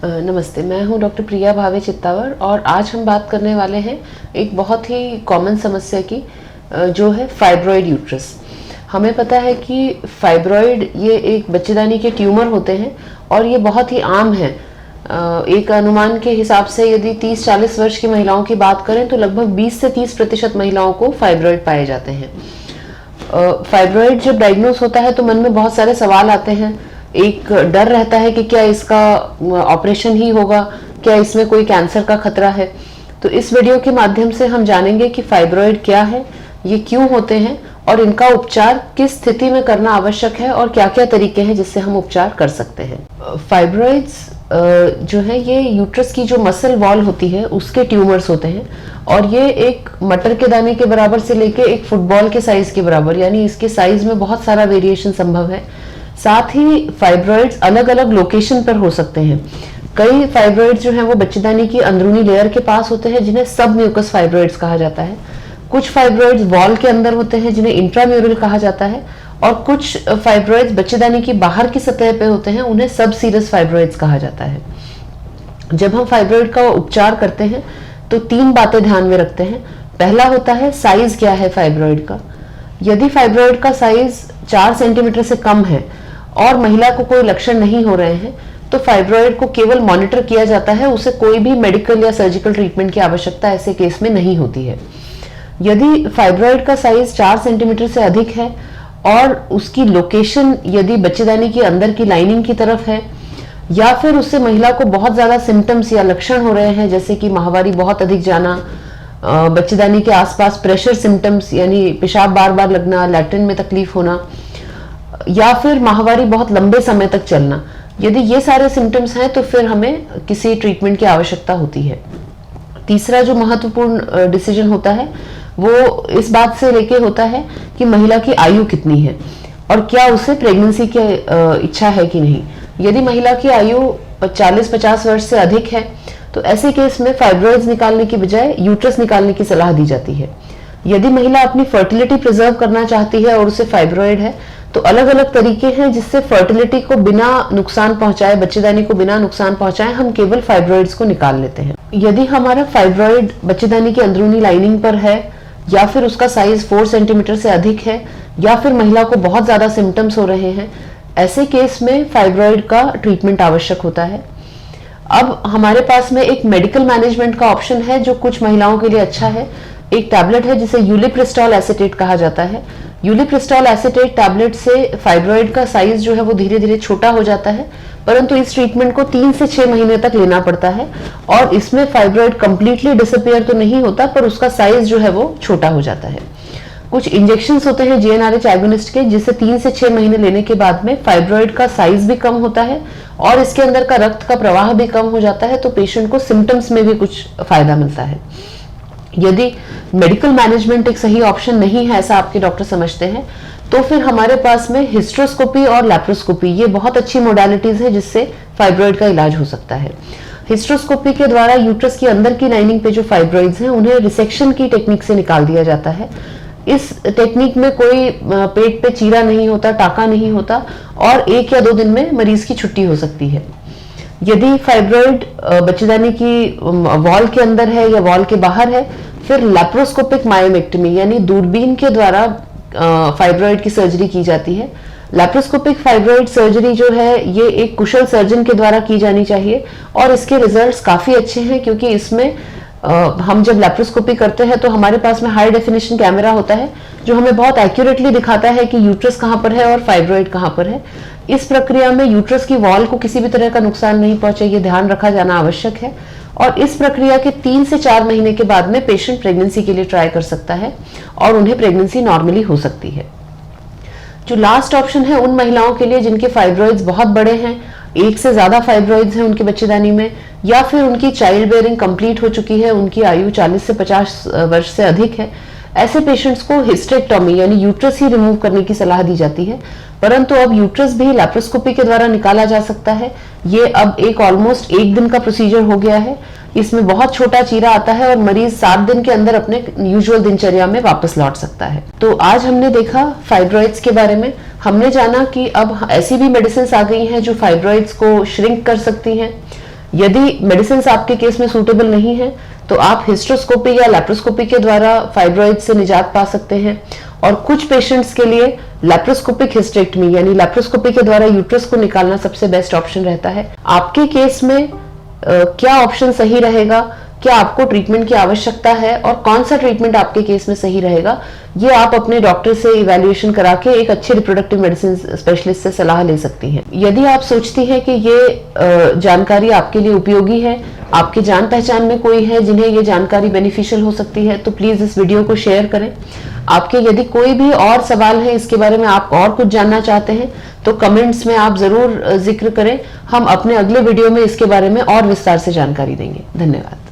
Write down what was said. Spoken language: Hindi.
नमस्ते, मैं हूं डॉक्टर प्रिया भावे चित्तावर और आज हम बात करने वाले हैं एक बहुत ही कॉमन समस्या की, जो है फाइब्रॉइड यूट्रस। हमें पता है कि फाइब्रॉइड ये एक बच्चेदानी के ट्यूमर होते हैं और ये बहुत ही आम है। एक अनुमान के हिसाब से यदि 30-40 वर्ष की महिलाओं की बात करें तो लगभग 20 से 30% महिलाओं को फाइब्रॉइड पाए जाते हैं। फाइब्रॉइड जब डायग्नोस होता है तो मन में बहुत सारे सवाल आते हैं। एक डर रहता है कि क्या इसका ऑपरेशन ही होगा, क्या इसमें कोई कैंसर का खतरा है। तो इस वीडियो के माध्यम से हम जानेंगे कि फाइब्रॉइड क्या है, ये क्यों होते हैं और इनका उपचार किस स्थिति में करना आवश्यक है और क्या क्या तरीके हैं जिससे हम उपचार कर सकते हैं। फाइब्रॉइड्स जो है ये यूट्रस की जो मसल वॉल होती है उसके ट्यूमर्स होते हैं और ये एक मटर के दाने के बराबर से लेके एक फुटबॉल के साइज के बराबर, यानी इसके साइज में बहुत सारा वेरिएशन संभव है। साथ ही फाइब्रॉइड्स अलग अलग लोकेशन पर हो सकते हैं। कई फाइब्रॉइड्स जो हैं वो बच्चेदानी की अंदरूनी लेयर के पास होते हैं जिन्हें सब म्यूकस फाइब्रॉइड्स कहा जाता है। कुछ फाइब्रॉइड्स वॉल के अंदर होते हैं जिन्हें इंट्राम्यूरल कहा जाता है और कुछ फाइब्रॉइड्स बच्चेदानी की बाहर की सतह पे होते हैं, उन्हें सब सीरस फाइब्रॉइड्स कहा जाता है। जब हम फाइब्रॉइड का उपचार करते हैं तो 3 बातें ध्यान में रखते हैं। पहला होता है साइज क्या है फाइब्रॉइड का। यदि फाइब्रॉइड का साइज 4 सेंटीमीटर से कम है और महिला को कोई लक्षण नहीं हो रहे हैं तो फाइब्रॉइड को केवल मॉनिटर किया जाता है, उसे कोई भी मेडिकल या सर्जिकल ट्रीटमेंट की आवश्यकता ऐसे केस में नहीं होती है। यदि फाइब्रॉइड का साइज 4 सेंटीमीटर से अधिक है और उसकी लोकेशन यदि बच्चेदानी की अंदर की लाइनिंग की तरफ है या फिर उससे महिला को बहुत ज्यादा सिम्टम्स या लक्षण हो रहे हैं, जैसे कि माहवारी बहुत अधिक जाना, बच्चेदानी के आसपास प्रेशर सिम्टम्स यानी पेशाब बार बार लगना, लैट्रिन में तकलीफ होना या फिर माहवारी बहुत लंबे समय तक चलना, यदि ये सारे सिम्टम्स हैं तो फिर हमें किसी ट्रीटमेंट की आवश्यकता होती है। तीसरा जो महत्वपूर्ण डिसीजन होता है वो इस बात से लेके होता है कि महिला की आयु कितनी है और क्या उसे प्रेगनेंसी की इच्छा है कि नहीं। यदि महिला की आयु 40-50 वर्ष से अधिक है तो ऐसे केस में फाइब्रॉइड्स निकालने की बजाय यूट्रस निकालने की सलाह दी जाती है। यदि महिला अपनी फर्टिलिटी प्रिजर्व करना चाहती है और उसे फाइब्रॉइड है तो अलग अलग तरीके हैं जिससे फर्टिलिटी को बिना नुकसान पहुंचाए, बच्चेदानी को बिना नुकसान पहुंचाए हम केवल फाइब्रॉइड्स को निकाल लेते हैं। यदि हमारा फाइब्रॉइड बच्चेदानी की अंदरूनी लाइनिंग पर है या फिर उसका साइज 4 सेंटीमीटर से अधिक है या फिर महिला को बहुत ज्यादा सिम्टम्स हो रहे हैं, ऐसे केस में फाइब्रॉइड का ट्रीटमेंट आवश्यक होता है। अब हमारे पास में एक मेडिकल मैनेजमेंट का ऑप्शन है जो कुछ महिलाओं के लिए अच्छा है। एक टैबलेट है जिसे यूलिप्रिस्टॉल एसीटेट कहा जाता है। यूलिप्रिस्टॉल एसीटेट टैबलेट से फाइब्रॉइड का साइज जो है वो धीरे धीरे छोटा हो जाता है, परंतु इस ट्रीटमेंट को 3 से 6 महीने तक लेना पड़ता है और इसमें फाइब्रॉइड कंप्लीटली डिसअपियर तो नहीं होता पर उसका साइज जो है वो छोटा हो जाता है। कुछ इंजेक्शंस होते हैं GnRH एगोनिस्ट के, जिससे 3 से 6 महीने लेने के बाद में फाइब्रॉइड का साइज भी कम होता है और इसके अंदर का रक्त का प्रवाह भी कम हो जाता है, तो पेशेंट को सिम्टम्स में भी कुछ फायदा मिलता है। यदि मेडिकल मैनेजमेंट एक सही ऑप्शन नहीं है ऐसा आपके डॉक्टर समझते हैं तो फिर हमारे पास में हिस्ट्रोस्कोपी और लैप्रोस्कोपी ये बहुत अच्छी मोडालिटीज है जिससे फाइब्रॉइड का इलाज हो सकता है। हिस्ट्रोस्कोपी के द्वारा यूट्रस की अंदर की लाइनिंग पे जो फाइब्रॉइड्स हैं उन्हें रिसेक्शन की टेक्निक से निकाल दिया जाता है। इस टेक्निक में कोई पेट पे चीरा नहीं होता, टाका नहीं होता और 1 या 2 दिन में मरीज की छुट्टी हो सकती है। यदि फाइब्रॉइड बच्चेदानी की वॉल के अंदर है या वॉल के बाहर है, फिर लैप्रोस्कोपिक मायोमेक्टमी यानी दूरबीन के द्वारा फाइब्रॉइड की सर्जरी की जाती है। लैप्रोस्कोपिक फाइब्रॉइड सर्जरी जो है ये एक कुशल सर्जन के द्वारा की जानी चाहिए और इसके रिजल्ट्स काफी अच्छे हैं, क्योंकि इसमें हम जब लैप्रोस्कोपी करते हैं तो हमारे पास में हाई डेफिनेशन कैमरा होता है जो हमें बहुत एक्यूरेटली दिखाता है कि यूट्रस कहाँ पर है और फाइब्रॉइड कहाँ पर है। इस प्रक्रिया में यूट्रस की वॉल को किसी भी तरह का नुकसान नहीं पहुंचे, ये ध्यान रखा जाना आवश्यक है और इस प्रक्रिया के 3 से 4 महीने के बाद में पेशेंट प्रेगनेंसी के लिए ट्राई कर सकता है और उन्हें प्रेगनेंसी नॉर्मली हो सकती है। जो लास्ट ऑप्शन है उन महिलाओं के लिए जिनके फाइब्रॉइड्स बहुत बड़े हैं, 1 से ज्यादा फाइब्रॉइड्स हैं उनके बच्चेदानी में, या फिर उनकी चाइल्ड बेयरिंग कंप्लीट हो चुकी है, उनकी आयु 40 से 50 वर्ष से अधिक है, ऐसे पेशेंट्स को हिस्टेक्टोमी यानी यूट्रस ही रिमूव करने की सलाह दी जाती है। परंतु अब यूट्रस भी लैप्रोस्कोपी के द्वारा निकाला जा सकता है। ये अब एक ऑलमोस्ट 1 दिन का प्रोसीजर हो गया है। इसमें बहुत छोटा चीरा आता है और मरीज 7 दिन के अंदर अपने यूजुअल दिनचर्या में वापस लौट सकता है। तो आज हमने देखा फाइब्रॉइड्स के बारे में। हमने जाना कि अब ऐसी भी मेडिसिन आ गई हैं जो फाइब्रॉइड्स को श्रिंक कर सकती हैं यदि मेडिसिन आपके केस में सूटेबल नहीं है तो आप हिस्ट्रोस्कोपी या लैप्रोस्कोपी के द्वारा फाइब्रॉइड से निजात पा सकते हैं। और कुछ पेशेंट्स के लिए लैप्रोस्कोपिक हिस्टेक्टमी यानी लैप्रोस्कोपी के द्वारा यूट्रस को निकालना सबसे बेस्ट ऑप्शन रहता है। आपके केस में क्या ऑप्शन सही रहेगा, क्या आपको ट्रीटमेंट की आवश्यकता है और कौन सा ट्रीटमेंट आपके केस में सही रहेगा, ये आप अपने डॉक्टर से इवैल्यूएशन करा के एक अच्छे रिप्रोडक्टिव मेडिसिन स्पेशलिस्ट से सलाह ले सकती हैं। यदि आप सोचती हैं कि ये जानकारी आपके लिए उपयोगी है, आपके जान पहचान में कोई है जिन्हें ये जानकारी बेनिफिशियल हो सकती है, तो प्लीज इस वीडियो को शेयर करें। आपके यदि कोई भी और सवाल है, इसके बारे में आप और कुछ जानना चाहते हैं, तो कमेंट्स में आप जरूर जिक्र करें। हम अपने अगले वीडियो में इसके बारे में और विस्तार से जानकारी देंगे। धन्यवाद।